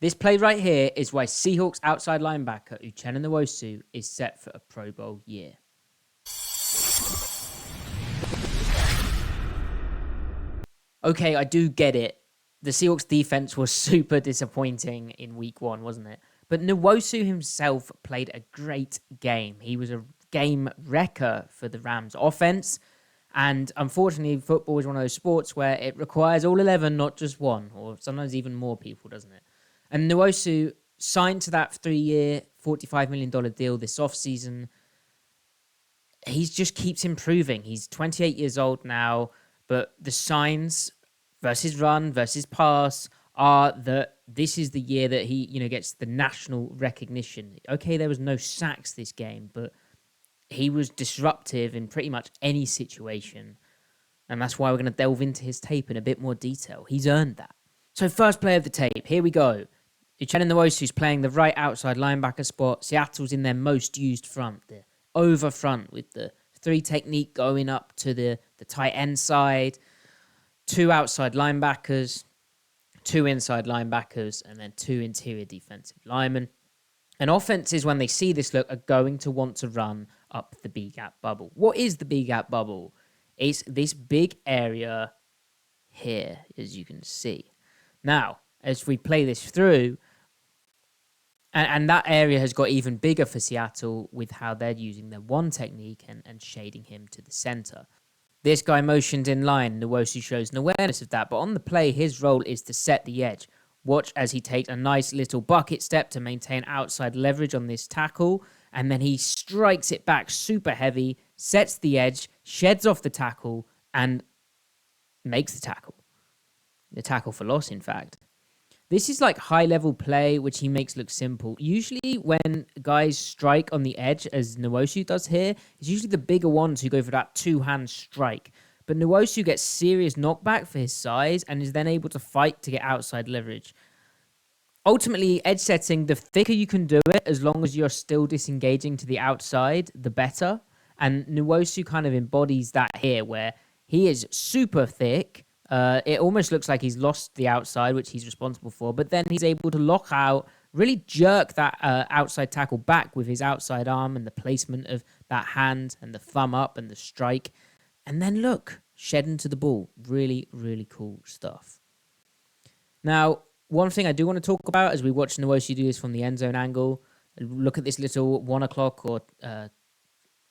This play right here is why Seahawks outside linebacker Uchenna Nwosu is set for a Pro Bowl year. Okay, I do get it. The Seahawks defense was super disappointing in week 1, wasn't it? But Nuosu himself played a great game. He was a game wrecker for the Rams offense. And unfortunately, football is one of those sports where it requires all 11, not just one, or sometimes even more people, doesn't it? And Nuosu signed to that 3-year, $45 million deal this offseason. He just keeps improving. He's 28 years old now, but the signs versus run versus pass are that this is the year that he, gets the national recognition. Okay, there was no sacks this game, but he was disruptive in pretty much any situation. And that's why we're going to delve into his tape in a bit more detail. He's earned that. So first play of the tape, here we go. Uchenna Nwosu's playing the right outside linebacker spot. Seattle's in their most used front, the over front with the 3 technique going up to the tight end side, 2 outside linebackers, 2 inside linebackers, and then 2 interior defensive linemen. And offenses, when they see this look, are going to want to run up the B-gap bubble. What is the B-gap bubble? It's this big area here, as you can see. Now, as we play this through, and that area has got even bigger for Seattle with how they're using their 1 technique and shading him to the center. This guy motioned in line. Nuosu shows an awareness of that, but on the play, his role is to set the edge. Watch as he takes a nice little bucket step to maintain outside leverage on this tackle, and then he strikes it back super heavy, sets the edge, sheds off the tackle, and makes the tackle. The tackle for loss, in fact. This is like high-level play, which he makes look simple. Usually when guys strike on the edge, as Nuosu does here, it's usually the bigger ones who go for that 2-hand strike. But Nuosu gets serious knockback for his size and is then able to fight to get outside leverage. Ultimately, edge setting, the thicker you can do it, as long as you're still disengaging to the outside, the better. And Nuosu kind of embodies that here, where he is super thick. It almost looks like he's lost the outside, which he's responsible for, but then he's able to lock out, really jerk that outside tackle back with his outside arm and the placement of that hand and the thumb up and the strike. And then look, shed into the ball. Really, really cool stuff. Now, one thing I do want to talk about as we watch Nuosu do this from the end zone angle, look at this little 1 o'clock or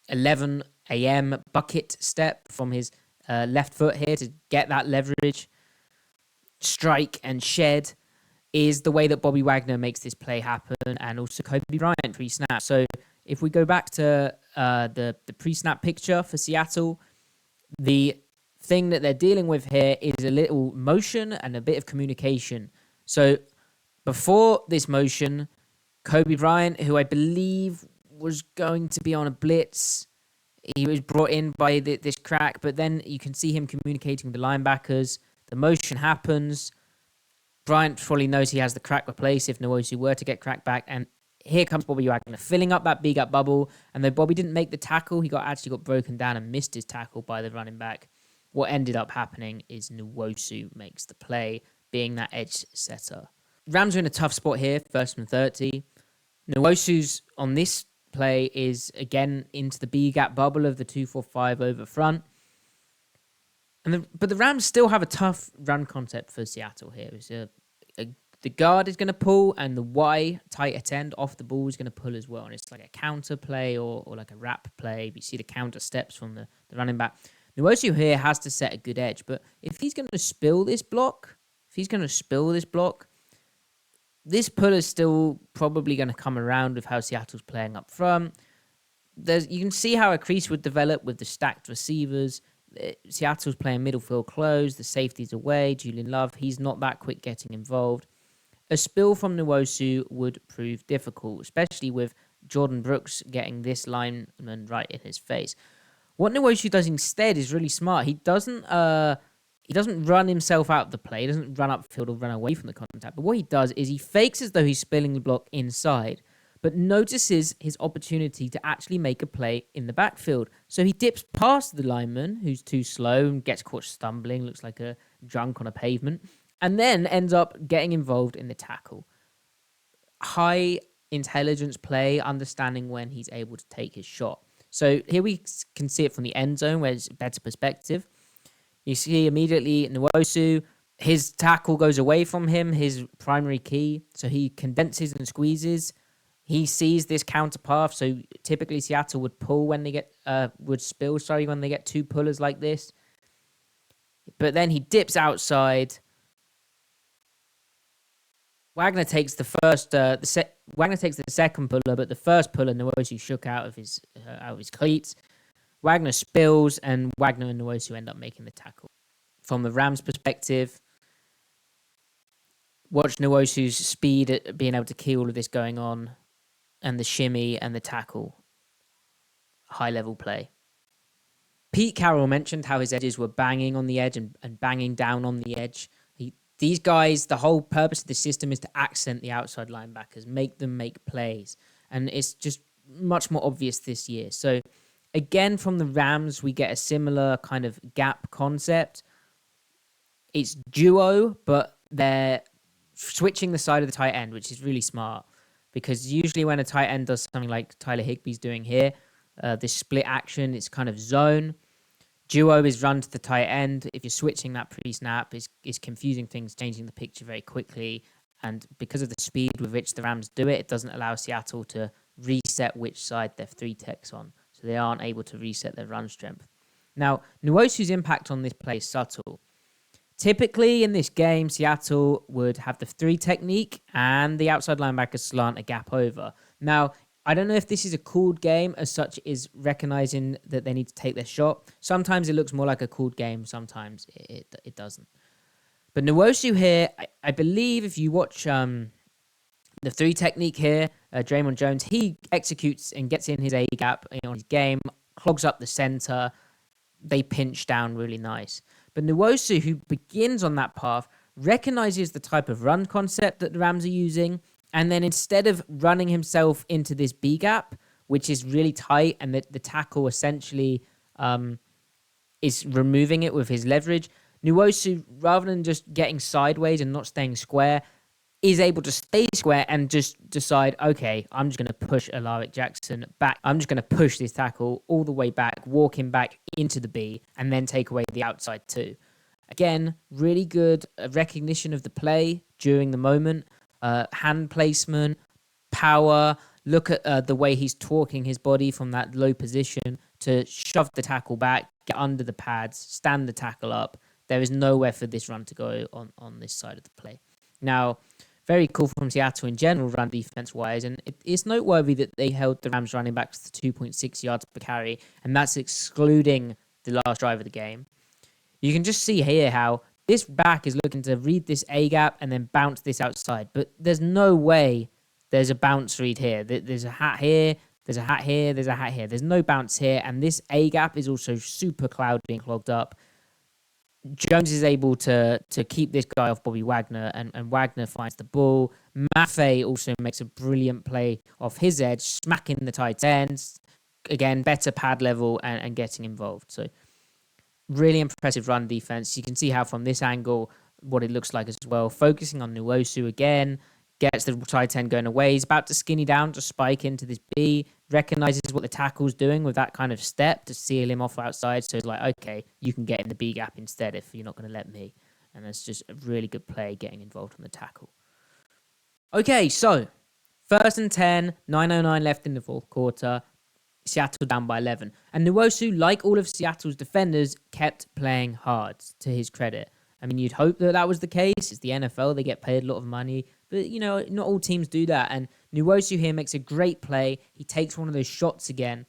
11 a.m. bucket step from his left foot here to get that leverage, strike and shed is the way that Bobby Wagner makes this play happen, and also Kobe Bryant pre-snap. So if we go back to the pre-snap picture for Seattle, the thing that they're dealing with here is a little motion and a bit of communication. So before this motion, Kobe Bryant, who I believe was going to be on a blitz, he was brought in by this crack, but then you can see him communicating with the linebackers. The motion happens. Bryant probably knows he has the crack replaced if Nuosu were to get cracked back. And here comes Bobby Wagner filling up that B-gap bubble. And though Bobby didn't make the tackle, he actually got broken down and missed his tackle by the running back. What ended up happening is Nuosu makes the play, being that edge setter. Rams are in a tough spot here, 1st and 30. Nuosu's on this play is again into the B-gap bubble of the 2-4-5 over front. But the Rams still have a tough run concept for Seattle here. It's the guard is going to pull, and the Y tight end off the ball is going to pull as well. And it's like a counter play or like a wrap play. You see the counter steps from the running back. Nuosu here has to set a good edge, but if he's going to spill this block, this pull is still probably going to come around with how Seattle's playing up front. You can see how a crease would develop with the stacked receivers. Seattle's playing middle field close. The safety's away. Julian Love, he's not that quick getting involved. A spill from Nuosu would prove difficult, especially with Jordan Brooks getting this lineman right in his face. What Nuosu does instead is really smart. He doesn't run himself out of the play. He doesn't run upfield or run away from the contact. But what he does is he fakes as though he's spilling the block inside, but notices his opportunity to actually make a play in the backfield. So he dips past the lineman, who's too slow and gets caught stumbling, looks like a drunk on a pavement, and then ends up getting involved in the tackle. high intelligence play, understanding when he's able to take his shot. So here we can see it from the end zone where it's a better perspective. You see immediately Nuosu, his tackle goes away from him, his primary key. So he condenses and squeezes. He sees this counter path. So typically Seattle would pull when they get, when they get two pullers like this. But then he dips outside. Wagner takes the first, Wagner takes the second puller, but the first puller Nuosu shook out of his cleats. Wagner spills, and Wagner and Nuosu end up making the tackle. From the Rams' perspective, watch Nuosu's speed at being able to key all of this going on, and the shimmy and the tackle. High-level play. Pete Carroll mentioned how his edges were banging on the edge and banging down on the edge. These guys, the whole purpose of the system is to accent the outside linebackers, make them make plays. And it's just much more obvious this year. So, again, from the Rams, we get a similar kind of gap concept. It's duo, but they're switching the side of the tight end, which is really smart. Because usually when a tight end does something like Tyler Higbee's doing here, this split action, it's kind of zone. Duo is run to the tight end. If you're switching that pre-snap, is confusing things, changing the picture very quickly. And because of the speed with which the Rams do it, it doesn't allow Seattle to reset which side their three techs on. So they aren't able to reset their run strength. Now, Nuosu's impact on this play is subtle. Typically in this game, Seattle would have the three technique and the outside linebacker slant a gap over. Now, I don't know if this is a called game as such is recognizing that they need to take their shot. Sometimes it looks more like a called game. Sometimes it doesn't. But Nuosu here, I believe if you watch the three technique here, Draymond Jones, he executes and gets in his A gap on his game, clogs up the center. They pinch down really nice. But Nuosu, who begins on that path, recognizes the type of run concept that the Rams are using. And then instead of running himself into this B gap, which is really tight, and the tackle essentially is removing it with his leverage, Nuosu, rather than just getting sideways and not staying square, is able to stay square and just decide, okay, I'm just going to push Alaric Jackson back. I'm just going to push this tackle all the way back, walk him back into the B, and then take away the outside too. Again, really good recognition of the play during the moment. Hand placement, power. Look at the way he's torquing his body from that low position to shove the tackle back, get under the pads, stand the tackle up. There is nowhere for this run to go on this side of the play. Now, very cool from Seattle in general, run defense-wise, and it's noteworthy that they held the Rams running backs to 2.6 yards per carry, and that's excluding the last drive of the game. You can just see here how this back is looking to read this A-gap and then bounce this outside. But there's no way there's a bounce read here. There's a hat here, there's a hat here, there's a hat here. There's no bounce here. And this A-gap is also super cloudy and clogged up. Jones is able to keep this guy off Bobby Wagner, and Wagner finds the ball. Maffei also makes a brilliant play off his edge, smacking the tight ends. Again, better pad level and getting involved. So really impressive run defense. You can see how from this angle, what it looks like as well. Focusing on Nuosu again, gets the tight end going away. He's about to skinny down to spike into this B, recognizes what the tackle's doing with that kind of step to seal him off outside. So it's like, okay, you can get in the B gap instead if you're not going to let me. And that's just a really good play getting involved on the tackle. Okay, so 1st and 10, 9:09 left in the fourth quarter. Seattle down by 11. And Nuosu, like all of Seattle's defenders, kept playing hard, to his credit. I mean, you'd hope that was the case. It's the NFL. They get paid a lot of money. But, you know, not all teams do that. And Nuosu here makes a great play. He takes one of those shots again.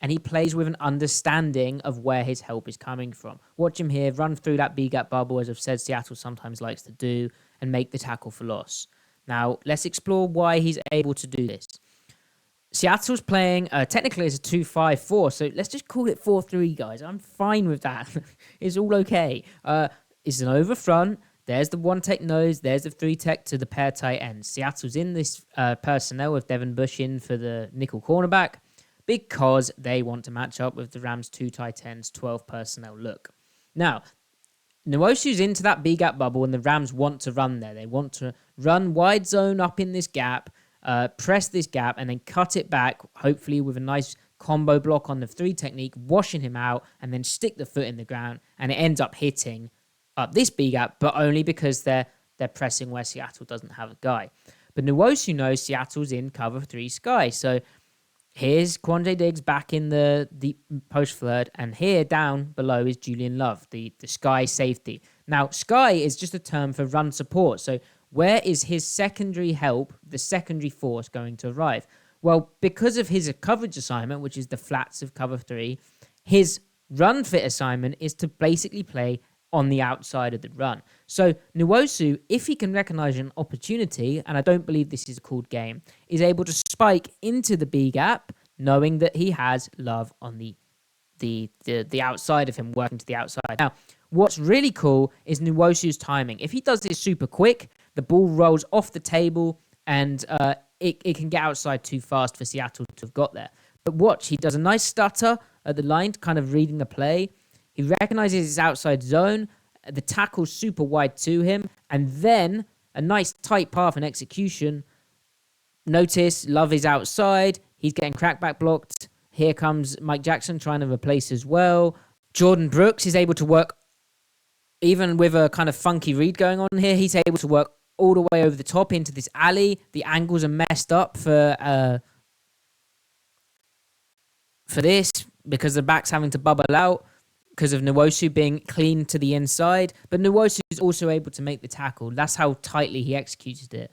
And he plays with an understanding of where his help is coming from. Watch him here run through that B-gap bubble, as I've said Seattle sometimes likes to do, and make the tackle for loss. Now, let's explore why he's able to do this. Seattle's playing, technically it's a 2-5-4, so let's just call it 4-3, guys. I'm fine with that. It's all okay. It's an over front. There's the one tech nose. There's the three tech to the pair tight ends. Seattle's in this personnel with Devin Bush in for the nickel cornerback because they want to match up with the Rams' 2 tight ends, 12 personnel look. Now, Nuosu's into that B-gap bubble, and the Rams want to run there. They want to run wide zone up in this gap press this gap, and then cut it back, hopefully with a nice combo block on the 3 technique, washing him out, and then stick the foot in the ground, and it ends up hitting up this B gap, but only because they're pressing where Seattle doesn't have a guy. But Nuosu knows Seattle's in cover 3 sky, so here's Quandre Diggs back in the post flood, and here down below is Julian Love, the sky safety. Now, sky is just a term for run support, so where is his secondary help, the secondary force, going to arrive? Well, because of his coverage assignment, which is the flats of cover 3, his run fit assignment is to basically play on the outside of the run. So Nuosu, if he can recognize an opportunity, and I don't believe this is a called game, is able to spike into the B gap, knowing that he has Love on the outside of him, working to the outside. Now, what's really cool is Nuosu's timing. If he does this super quick, the ball rolls off the table, and it can get outside too fast for Seattle to have got there. But watch, he does a nice stutter at the line, kind of reading the play. He recognizes his outside zone, the tackle's super wide to him, and then a nice tight path and execution. Notice Love is outside, he's getting crackback blocked. Here comes Mike Jackson trying to replace as well. Jordan Brooks is able to work, even with a kind of funky read going on here, he's able to work all the way over the top into this alley. The angles are messed up for this because the back's having to bubble out because of Nuosu being clean to the inside. But Nuosu is also able to make the tackle. That's how tightly he executed it.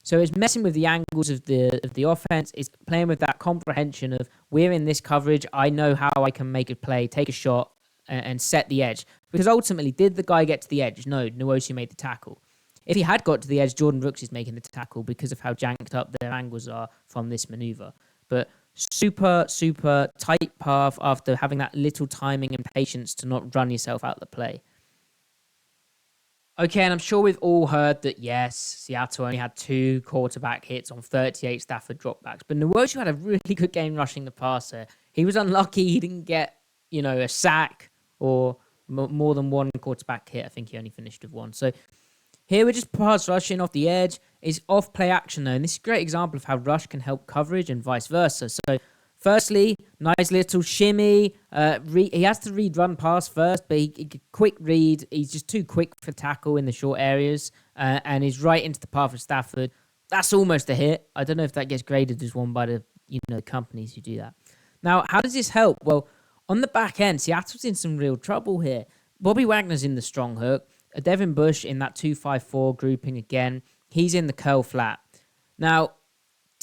So it's messing with the angles of the offense. It's playing with that comprehension of, we're in this coverage, I know how I can make a play, take a shot, and set the edge. Because ultimately, did the guy get to the edge? No, Nuosu made the tackle. If he had got to the edge, Jordan Brooks is making the tackle because of how janked up their angles are from this maneuver. But super, super tight path after having that little timing and patience to not run yourself out of the play. Okay, and I'm sure we've all heard that, yes, Seattle only had 2 quarterback hits on 38 Stafford dropbacks, but Nuosu had a really good game rushing the passer. He was unlucky he didn't get, a sack or more than 1 quarterback hit. I think he only finished with 1. So here we're just pass rushing off the edge. It's off play action though, and this is a great example of how rush can help coverage and vice versa. So firstly, nice little shimmy. He has to read run pass first, but he quick read. He's just too quick for tackle in the short areas, and he's right into the path of Stafford. That's almost a hit. I don't know if that gets graded as one by the companies who do that. Now, how does this help? Well, on the back end, Seattle's in some real trouble here. Bobby Wagner's in the strong hook. Devin Bush in that 2-5-4 grouping again. He's in the curl flat. Now,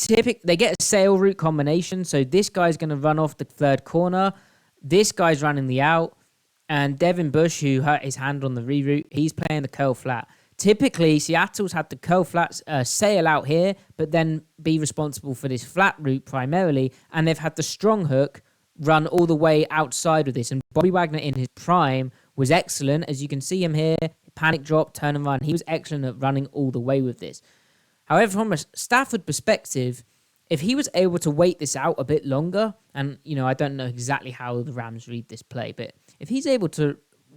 they get a sail route combination, so this guy's going to run off the third corner. This guy's running the out, and Devin Bush, who hurt his hand on the reroute, he's playing the curl flat. Typically, Seattle's had the curl flats sail out here, but then be responsible for this flat route primarily, and they've had the strong hook run all the way outside of this. And Bobby Wagner in his prime was excellent. As you can see him here, panic drop, turn and run. He was excellent at running all the way with this. However, from a Stafford perspective, if he was able to wait this out a bit longer, and, I don't know exactly how the Rams read this play, but if he's able to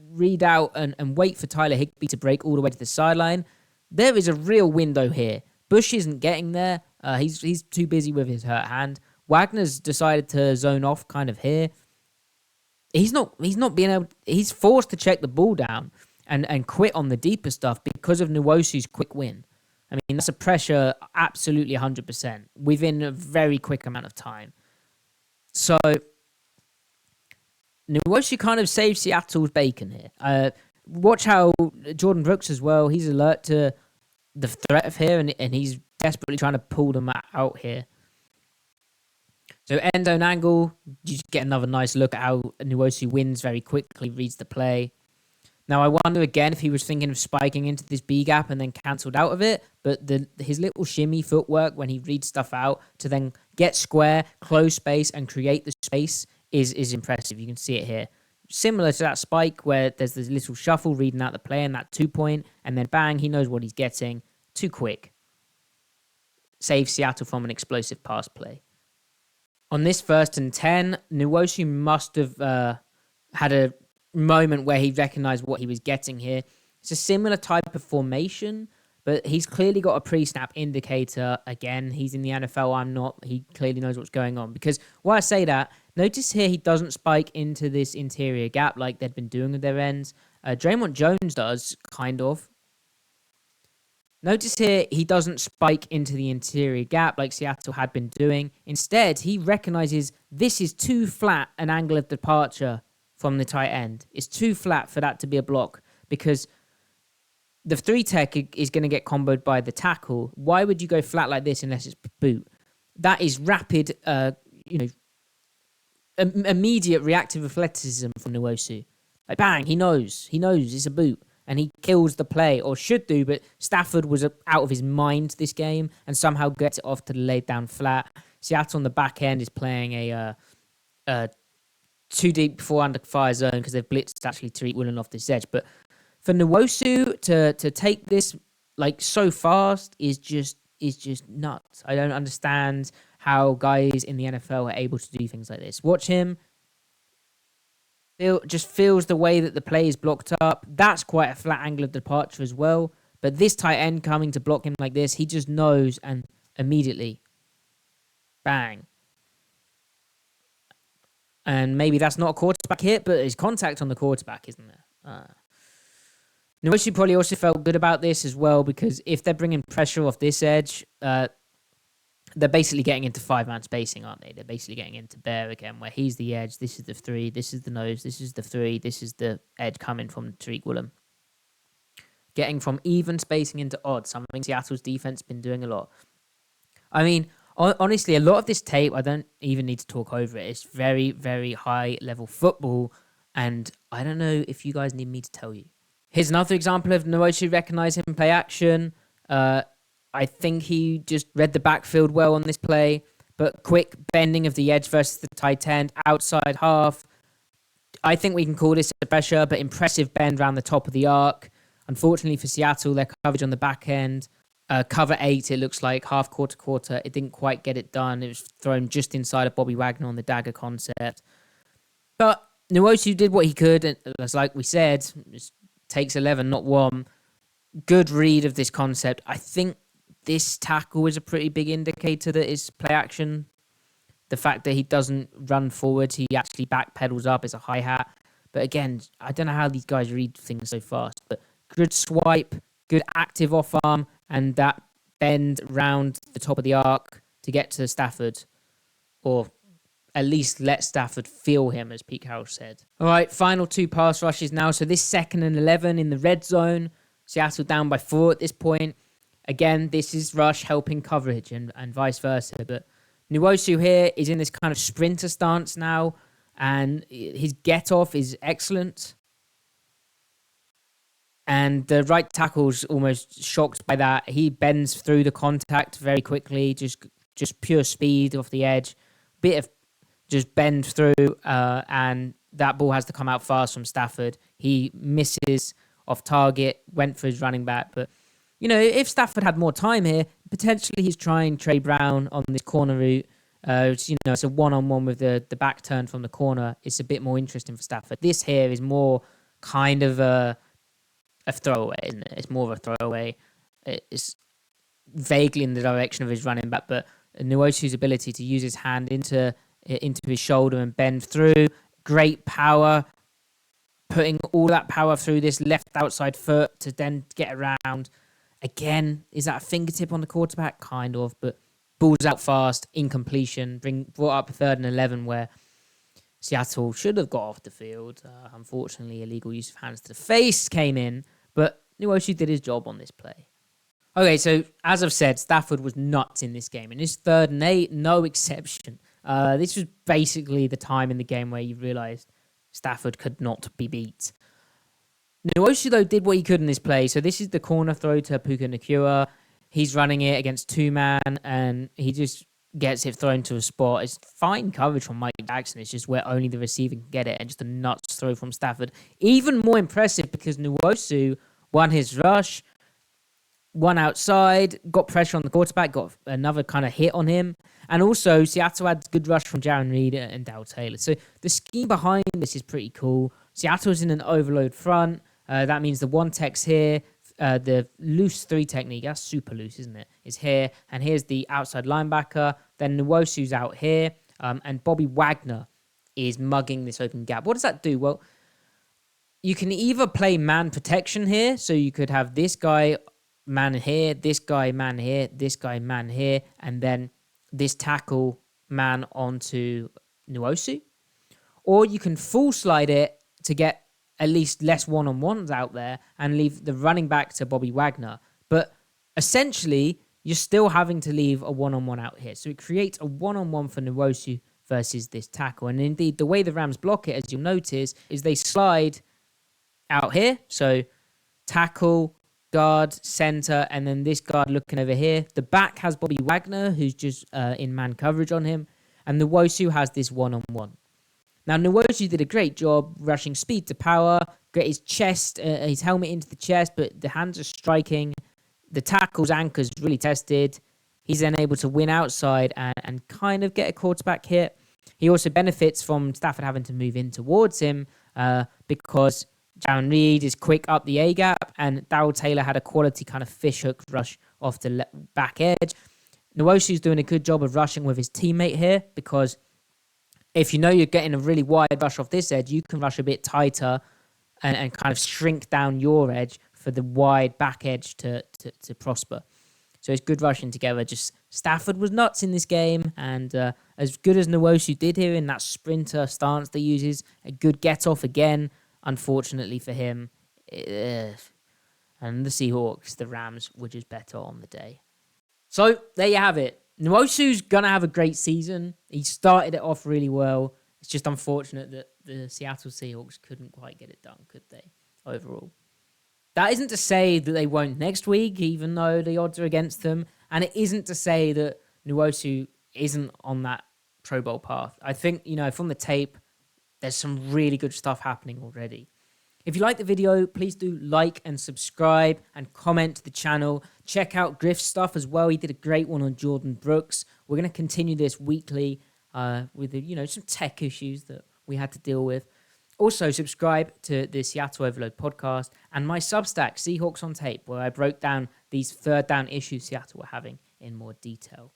read out and wait for Tyler Higbee to break all the way to the sideline, there is a real window here. Bush isn't getting there. He's too busy with his hurt hand. Wagner's decided to zone off kind of here. He's not being able. He's forced to check the ball down and quit on the deeper stuff because of Nuosu's quick win. I mean, that's a pressure absolutely 100% within a very quick amount of time. So Nuosu kind of saved Seattle's bacon here. Watch how Jordan Brooks as well. He's alert to the threat of here, and he's desperately trying to pull them out here. So end zone angle, you just get another nice look at how Nuosu wins very quickly, reads the play. Now, I wonder again if he was thinking of spiking into this B gap and then cancelled out of it, but his little shimmy footwork when he reads stuff out to then get square, close space, and create the space is impressive. You can see it here. Similar to that spike where there's this little shuffle reading out the play and that 2-point, and then bang, he knows what he's getting. Too quick. Saves Seattle from an explosive pass play. On this 1st and 10, Nuosu must have had a moment where he recognized what he was getting here. It's a similar type of formation, But he's clearly got a pre-snap indicator. Again, he's in the NFL. I'm not. He clearly knows what's going on. Because why I say that, notice here he doesn't spike into this interior gap like they'd been doing with their ends. Draymond Jones does, kind of. Notice here he doesn't spike into the interior gap like Seattle had been doing. Instead, he recognizes this is too flat an angle of departure from the tight end. It's too flat for that to be a block because the 3 tech is going to get comboed by the tackle. Why would you go flat like this unless it's boot? That is rapid, immediate reactive athleticism from Nuosu. Like, bang, he knows it's a boot. And he kills the play, or should do, but Stafford was out of his mind this game and somehow gets it off to the laid down flat. Seattle on the back end is playing a 2 deep 4 under fire zone because they've blitzed actually Tariq Woolen off this edge. But for Nuosu to take this like so fast is just nuts. I don't understand how guys in the NFL are able to do things like this. Watch him. Just feels the way that the play is blocked up. That's quite a flat angle of departure as well. But this tight end coming to block him like this, he just knows and immediately, bang. And maybe that's not a quarterback hit, but it's contact on the quarterback, isn't there? Nuosu probably also felt good about this as well because if they're bringing pressure off this edge, they're basically getting into 5-man spacing, aren't they? They're basically getting into bear again, where he's the edge, this is the 3, this is the nose, this is the 3, this is the edge coming from Tariq Woolen. Getting from even spacing into odd, something Seattle's defense been doing a lot. I mean, honestly, a lot of this tape, I don't even need to talk over it. It's very, very high-level football, and I don't know if you guys need me to tell you. Here's another example of Nuosu recognizing play action. I think he just read the backfield well on this play, but quick bending of the edge versus the tight end, outside half. I think we can call this a pressure, but impressive bend around the top of the arc. Unfortunately for Seattle, their coverage on the back end, cover 8, it looks like, half quarter. It didn't quite get it done. It was thrown just inside of Bobby Wagner on the dagger concept. But Nuosu did what he could, and as like we said, it takes 11, not 1. Good read of this concept. I think this tackle is a pretty big indicator that it's play action. The fact that he doesn't run forward, he actually backpedals up is a hi-hat. But again, I don't know how these guys read things so fast, but good swipe, good active off arm, and that bend round the top of the arc to get to Stafford, or at least let Stafford feel him, as Pete Carroll said. All right, final 2 pass rushes now. So this 2nd and 11 in the red zone. Seattle down by 4 at this point. Again, this is rush helping coverage and vice versa. But Nuosu here is in this kind of sprinter stance now, and his get-off is excellent. And the right tackle's almost shocked by that. He bends through the contact very quickly, just pure speed off the edge. Bit of just bend through, and that ball has to come out fast from Stafford. He misses off target, went for his running back, but if Stafford had more time here, potentially he's trying Trey Brown on this corner route. It's a one-on-one with the back turn from the corner. It's a bit more interesting for Stafford. This here is more kind of a throwaway, isn't it? It's more of a throwaway. It's vaguely in the direction of his running back, but Nuosu's ability to use his hand into his shoulder and bend through, great power, putting all that power through this left outside foot to then get around. Again, is that a fingertip on the quarterback? Kind of, but ball's out fast, incompletion, brought up 3rd and 11 where Seattle should have got off the field. Unfortunately, illegal use of hands to the face came in, but Nuosu did his job on this play. Okay, so as I've said, Stafford was nuts in this game. In his 3rd and 8, no exception. This was basically the time in the game where you realised Stafford could not be beat. Nuosu, though, did what he could in this play. So this is the corner throw to Puka Nacua. He's running it against 2-man, and he just gets it thrown to a spot. It's fine coverage from Mike Jackson. It's just where only the receiver can get it, and just a nuts throw from Stafford. Even more impressive because Nuosu won his rush, won outside, got pressure on the quarterback, got another kind of hit on him. And also, Seattle had good rush from Jaron Reed and Dow Taylor. So the scheme behind this is pretty cool. Seattle's in an overload front. That means the 1 tech's here. the loose 3 technique, that's super loose, isn't it? Is here, and here's the outside linebacker. Then Nuosu's out here, and Bobby Wagner is mugging this open gap. What does that do? Well, you can either play man protection here, so you could have this guy man here, this guy man here, this guy man here, and then this tackle man onto Nuosu. Or you can full slide it to get at least less one-on-ones out there and leave the running back to Bobby Wagner. But essentially, you're still having to leave a one-on-one out here. So it creates a one-on-one for Nuosu versus this tackle. And indeed, the way the Rams block it, as you'll notice, is they slide out here. So tackle, guard, center, and then this guard looking over here. The back has Bobby Wagner, who's just in man coverage on him. And Nuosu has this one-on-one. Now, Nuosu did a great job rushing speed to power, got his chest, his helmet into the chest, but the hands are striking. The tackle's anchor's really tested. He's then able to win outside and kind of get a quarterback hit. He also benefits from Stafford having to move in towards him because Jaron Reed is quick up the A-gap, and Darrell Taylor had a quality kind of fishhook rush off the back edge. Nuosu's doing a good job of rushing with his teammate here because if you know you're getting a really wide rush off this edge, you can rush a bit tighter and kind of shrink down your edge for the wide back edge to prosper. So it's good rushing together. Just Stafford was nuts in this game, and as good as Nuosu did here in that sprinter stance that uses, a good get-off again, unfortunately for him. And the Seahawks, the Rams, were just better on the day. So there you have it. Nuosu's going to have a great season. He started it off really well. It's just unfortunate that the Seattle Seahawks couldn't quite get it done, could they, overall? That isn't to say that they won't next week, even though the odds are against them. And it isn't to say that Nuosu isn't on that Pro Bowl path. I think, from the tape, there's some really good stuff happening already. If you like the video, please do like and subscribe and comment to the channel. Check out Griff's stuff as well. He did a great one on Jordan Brooks. We're going to continue this weekly with some tech issues that we had to deal with. Also, subscribe to the Seattle Overload podcast and my Substack, Seahawks on Tape, where I broke down these third down issues Seattle were having in more detail.